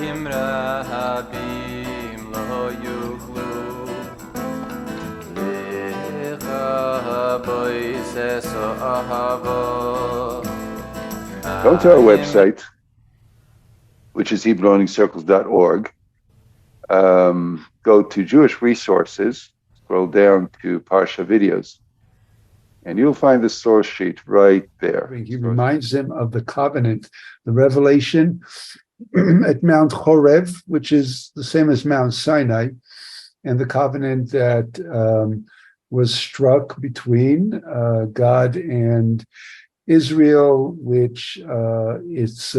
Go to our website, which is HebrewLearningCircles.org. Go to Jewish Resources, scroll down to Parsha Videos, and you'll find the source sheet right there. He reminds them of the covenant, the revelation at Mount Horeb, which is the same as Mount Sinai, and the covenant that was struck between God and Israel, which its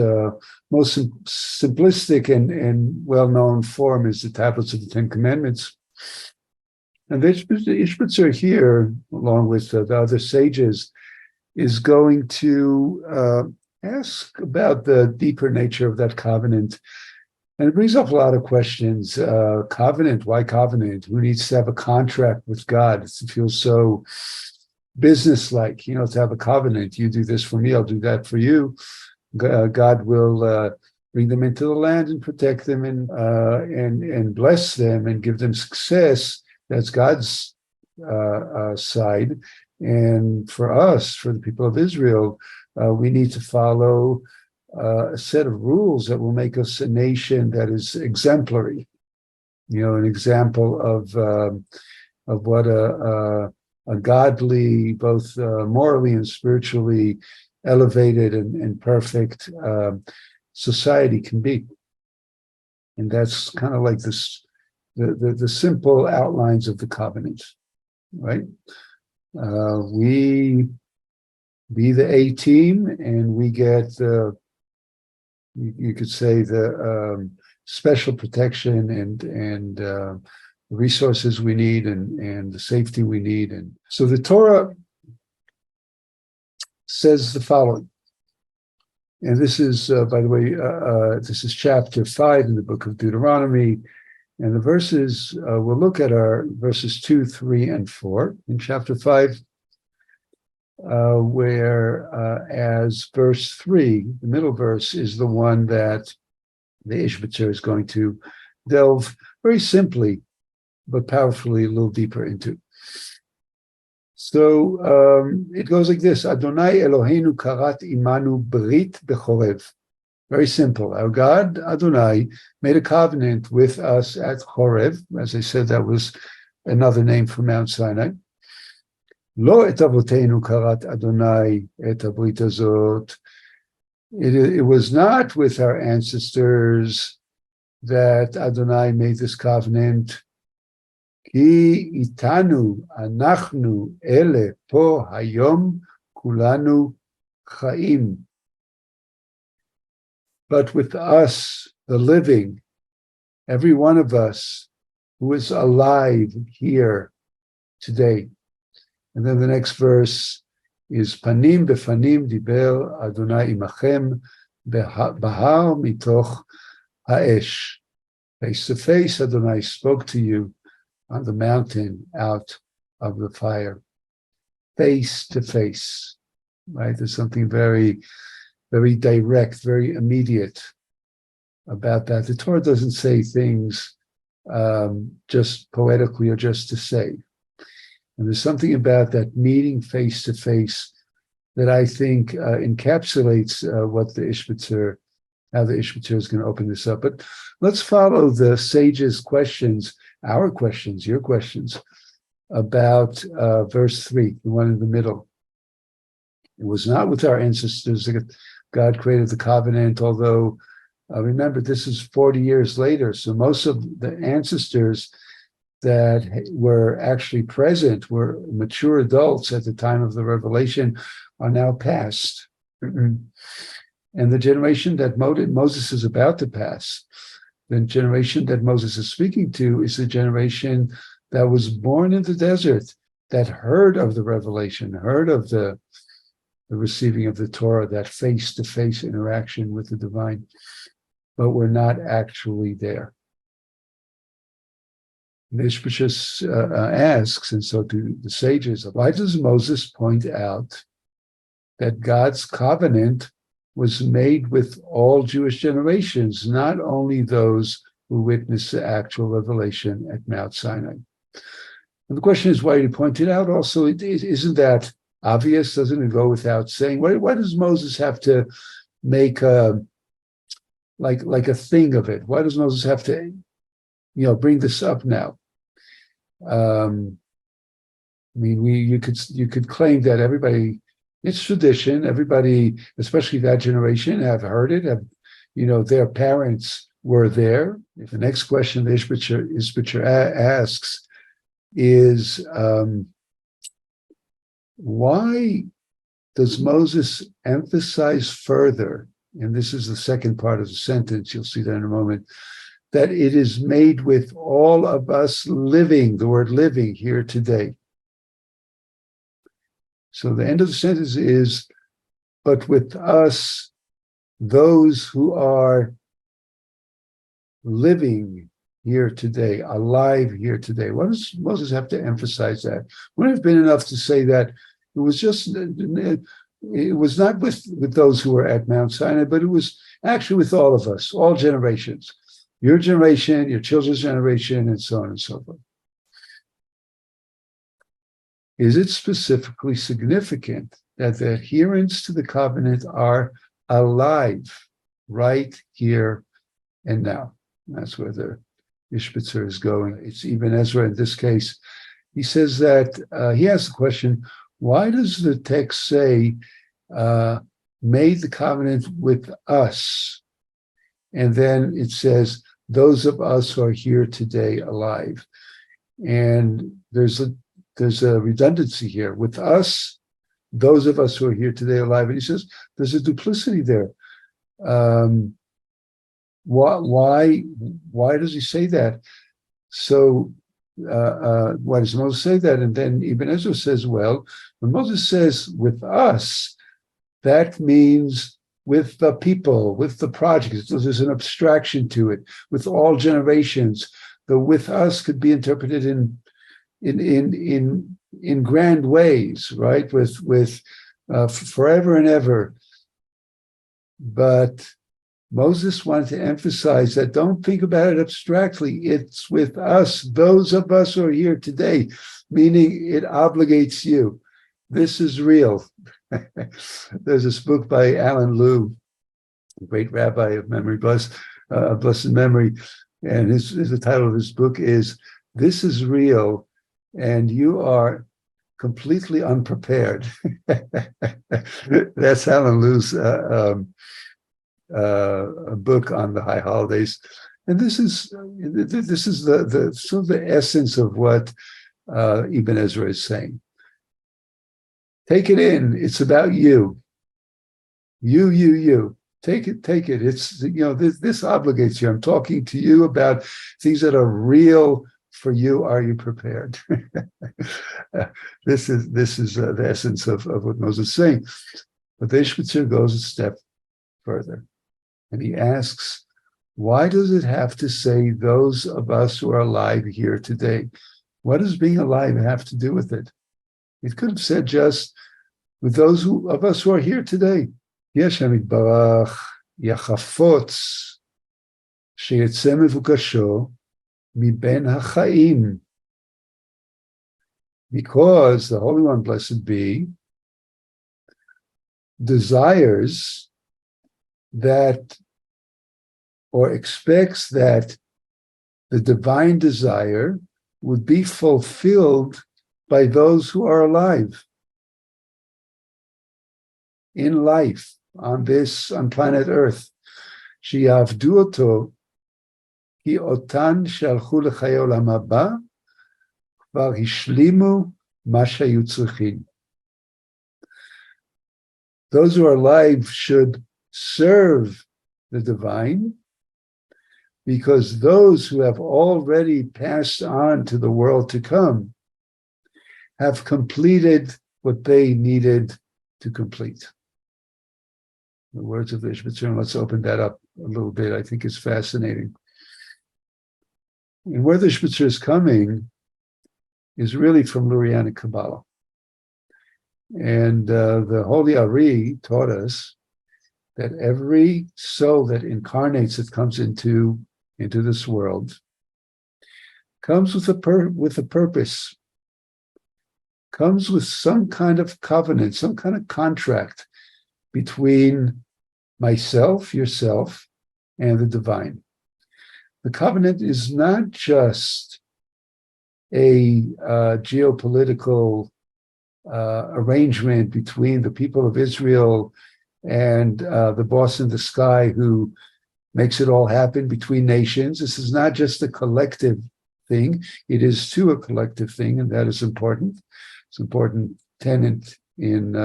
most simplistic and well-known form is the tablets of the Ten Commandments. And the Izhbitzer here, along with the other sages, is going to ask about the deeper nature of that covenant. And it brings up a lot of questions. Covenant, why covenant? Who needs to have a contract with God? It feels so business-like, to have a covenant. You do this for me, I'll do that for you. God will bring them into the land and protect them and bless them and give them success. That's God's side. And for us, for the people of Israel, we need to follow a set of rules that will make us a nation that is exemplary. An example of what a godly, both morally and spiritually elevated and perfect society can be. And that's kind of like this, the simple outlines of the covenant, right? We be the A team, and we get you could say the special protection and resources we need and the safety we need. And so the Torah says the following, and this is, by the way, this is chapter 5 in the book of Deuteronomy, and the verses, we'll look at our verses 2, 3, and 4 in chapter 5, where as verse 3, the middle verse, is the one that the Izhbitzer is going to delve very simply but powerfully a little deeper into. So it goes like this: Adonai Eloheinu karat imanu brit bechorev. Very simple. Our God, Adonai, made a covenant with us at Horeb. As I said, that was another name for Mount Sinai. Lo et avoteinu karat Adonai et habrit hazot. It was not with our ancestors that Adonai made this covenant. Ki itanu anachnu ele po hayom kulanu chaim. But with us, the living, every one of us who is alive here today. And then the next verse is Panim befanim diber Adonai imachem bahar mitoch ha'esh. Face to face, Adonai spoke to you on the mountain out of the fire. Face to face, right? There's something very, very direct, very immediate about that. The Torah doesn't say things just poetically or just to say. And there's something about that meeting face to face that I think encapsulates what the Izhbitzer, how the Izhbitzer is going to open this up. But let's follow the sages' questions, our questions, your questions, about verse 3, the one in the middle. It was not with our ancestors that God created the covenant, although remember, this is 40 years later. So most of the ancestors that were actually present, were mature adults at the time of the revelation, are now past. And the generation that Moses is about to pass, the generation that Moses is speaking to, is the generation that was born in the desert, that heard of the revelation, heard of the receiving of the Torah, that face-to-face interaction with the divine, but were not actually there. Izhbitzer asks, and so do the sages, why does Moses point out that God's covenant was made with all Jewish generations, not only those who witnessed the actual revelation at Mount Sinai. And the question is, why did he point it out? Also, isn't that obvious? Doesn't it go without saying? Why does Moses have to make like a thing of it? Why does Moses have to, bring this up now? You could claim that everybody, it's tradition. Everybody, especially that generation, have heard it. Their parents were there. The next question the Izhbitzer asks is, why does Moses emphasize further, and this is the second part of the sentence, you'll see that in a moment, that it is made with all of us living, the word living here today. So the end of the sentence is, but with us, those who are living here today, alive here today. Why does Moses have to emphasize that? Wouldn't it have been enough to say that it was not with those who were at Mount Sinai, but it was actually with all of us, all generations, your generation, your children's generation, and so on and so forth. Is it specifically significant that the adherents to the covenant are alive right here and now? That's where the Izhbitzer is going. It's Ibn Ezra in this case. He says that, he asks the question, why does the text say, made the covenant with us? And then it says, those of us who are here today alive. And there's a redundancy here. With us, those of us who are here today alive. And he says, there's a duplicity there. Why does he say that? So why does Moses say that? And then Ibn Ezra says, well, when Moses says with us, that means with the people, with the project. So there's an abstraction to it, with all generations. The with us could be interpreted in grand ways, right? With forever and ever. But Moses wanted to emphasize that don't think about it abstractly. It's with us, those of us who are here today, meaning it obligates you. This is real. There's this book by Alan Lew, a great rabbi of memory, blessed memory, and the title of his book is "This is Real, and You Are Completely Unprepared." That's Alan Lew's a book on the high holidays, and this is the sort of the essence of what Ibn Ezra is saying. Take it in. It's about you. You. Take it. It's, this obligates you. I'm talking to you about things that are real for you. Are you prepared? This is the essence of what Moses is saying. But the Izhbitzer goes a step further. And he asks, why does it have to say those of us who are alive here today? What does being alive have to do with it? It could have said just with those of us who are here today. Yeshem Yitbarach Yachafotz Sheyetze Mevukasho Miben HaChaim. Because the Holy One, blessed be, desires that, or expects that the divine desire would be fulfilled by those who are alive in life on planet Earth. Shi'avdu oto ki otan shalchu l'chayei olam haba kvar hishlimu ma shayu tzrichin. Those who are alive should serve the divine, because those who have already passed on to the world to come have completed what they needed to complete. The words of the Izhbitzer, let's open that up a little bit. I think it's fascinating. And where the Izhbitzer is coming is really from Lurianic Kabbalah. And the Holy Ari taught us that every soul that incarnates, that comes into this world, comes with a purpose, comes with some kind of covenant, some kind of contract between myself, yourself, and the divine. The covenant is not just a geopolitical arrangement between the people of Israel and the boss in the sky who makes it all happen between nations. This is not just a collective thing. It is too a collective thing, and that is important. It's an important tenet in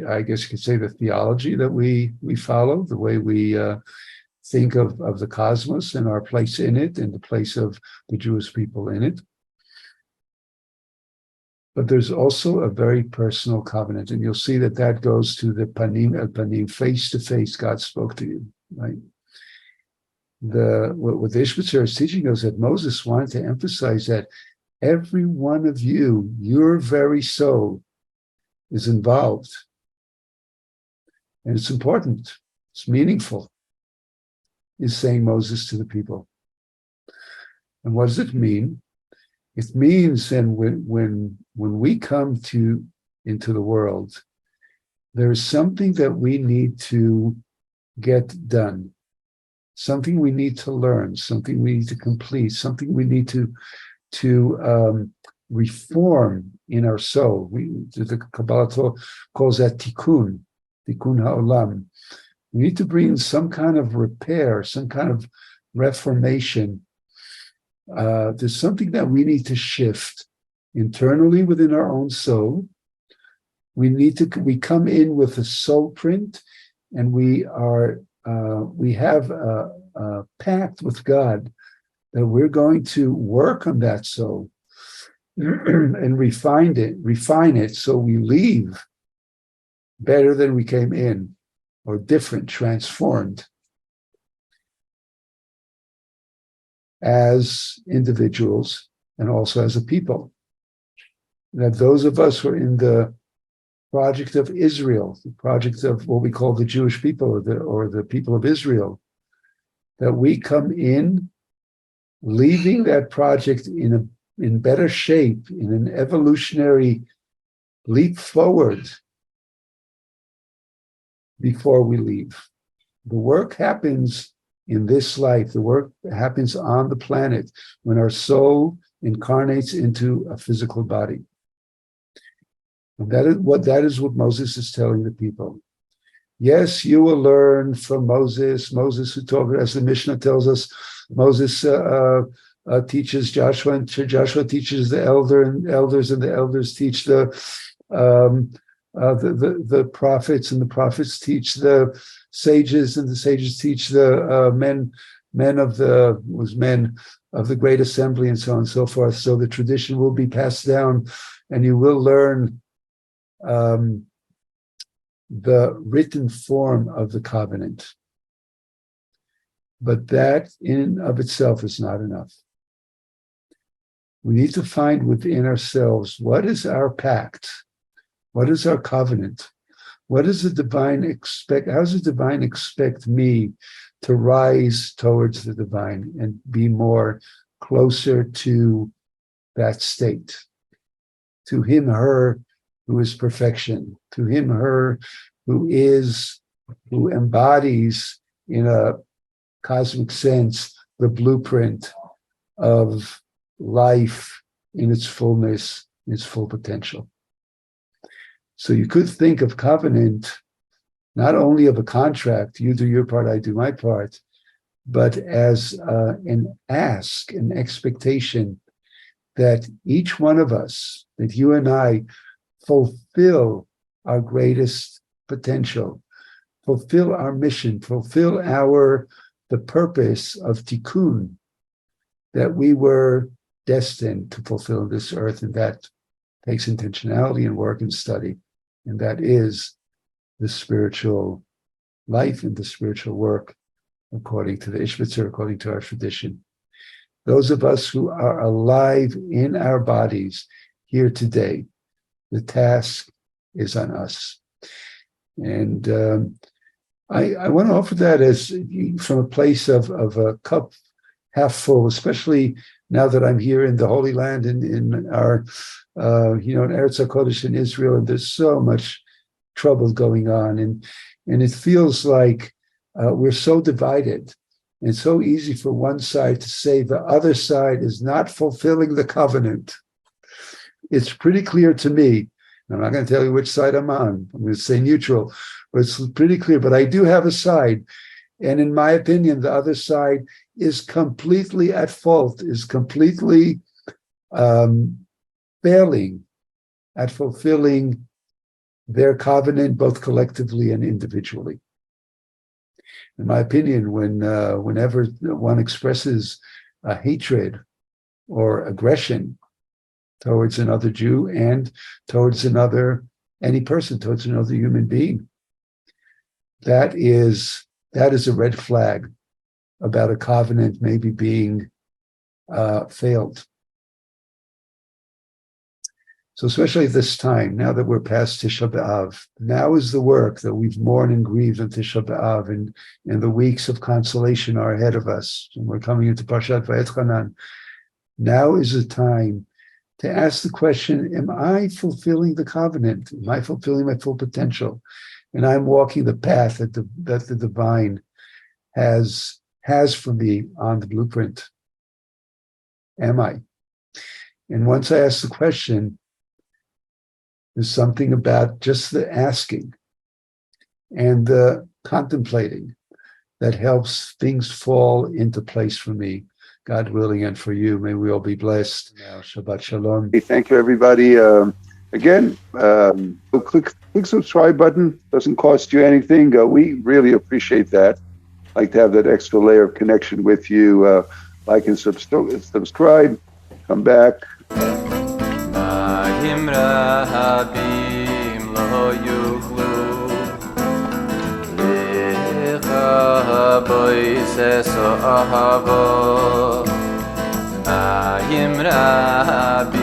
I guess you could say the theology that we follow, the way we think of the cosmos and our place in it, and the place of the Jewish people in it. But there's also a very personal covenant, and you'll see that goes to the panim el panim, face to face. God spoke to you, right? What the Izhbitzer is teaching us, that Moses wanted to emphasize that every one of you, your very soul, is involved, and it's important. It's meaningful, is saying Moses to the people. And what does it mean? It means then when we come into the world, there is something that we need to get done, something we need to learn, something we need to complete, something we need to reform in our soul. The Kabbalah calls that Tikkun ha'olam. We need to bring some kind of repair, some kind of reformation. There's something that we need to shift internally within our own soul. We come in with a soul print, and we have a pact with God that we're going to work on that soul and refine it so we leave better than we came in, or different, transformed, as individuals and also as a people. That those of us who are in the project of Israel, the project of what we call the Jewish people, or the people of Israel, that we come in leaving that project in better shape, in an evolutionary leap forward before we leave. The work happens in this life. The work happens on the planet when our soul incarnates into a physical body. And that is what Moses is telling the people. Yes, you will learn from Moses who taught, as the Mishnah tells us, Moses teaches Joshua, and Joshua teaches the elders, and the elders teach the prophets, and the prophets teach the sages, and the sages teach the men of the great assembly, and so on and so forth. So the tradition will be passed down, and you will learn the written form of the covenant. But that in and of itself is not enough. We need to find within ourselves, what is our pact? What is our covenant? What does the divine expect? How does the divine expect me to rise towards the divine and be more closer to that state? To him, her, who is perfection. To him, her, who embodies in a cosmic sense the blueprint of life in its fullness, its full potential. So you could think of covenant not only of a contract, you do your part, I do my part, but as an ask, an expectation that each one of us, that you and I, fulfill our greatest potential, fulfill our mission, fulfill the purpose of Tikkun that we were destined to fulfill on this earth, and that takes intentionality and work and study, and that is the spiritual life and the spiritual work, according to the Izhbitzer, according to our tradition. Those of us who are alive in our bodies here today, the task is on us. And I want to offer that as from a place of a cup half full, especially now that I'm here in the Holy Land in our, in Eretz HaKodesh in Israel, and there's so much trouble going on. And it feels like we're so divided. And it's so easy for one side to say the other side is not fulfilling the covenant. It's pretty clear to me. I'm not going to tell you which side I'm on. I'm going to say neutral, but it's pretty clear. But I do have a side. And in my opinion, the other side is completely at fault, is completely failing at fulfilling their covenant, both collectively and individually. In my opinion, whenever one expresses a hatred or aggression towards another Jew and towards any person, towards another human being, that is a red flag about a covenant maybe being failed. So especially this time, now that we're past Tisha B'Av, now is the work that we've mourned and grieved on Tisha B'Av, and the weeks of consolation are ahead of us. And we're coming into Parshat VaEt'hanan. Now is the time to ask the question, am I fulfilling the covenant? Am I fulfilling my full potential? And I'm walking the path that the divine has for me on the blueprint. Am I? And once I ask the question, there's something about just the asking and the contemplating that helps things fall into place for me, God willing, and for you. May we all be blessed. Now, Shabbat Shalom. Thank you, everybody. Again, click subscribe button. Doesn't cost you anything. We really appreciate that. Like to have that extra layer of connection with you. Like and subscribe. Come back. Rabbi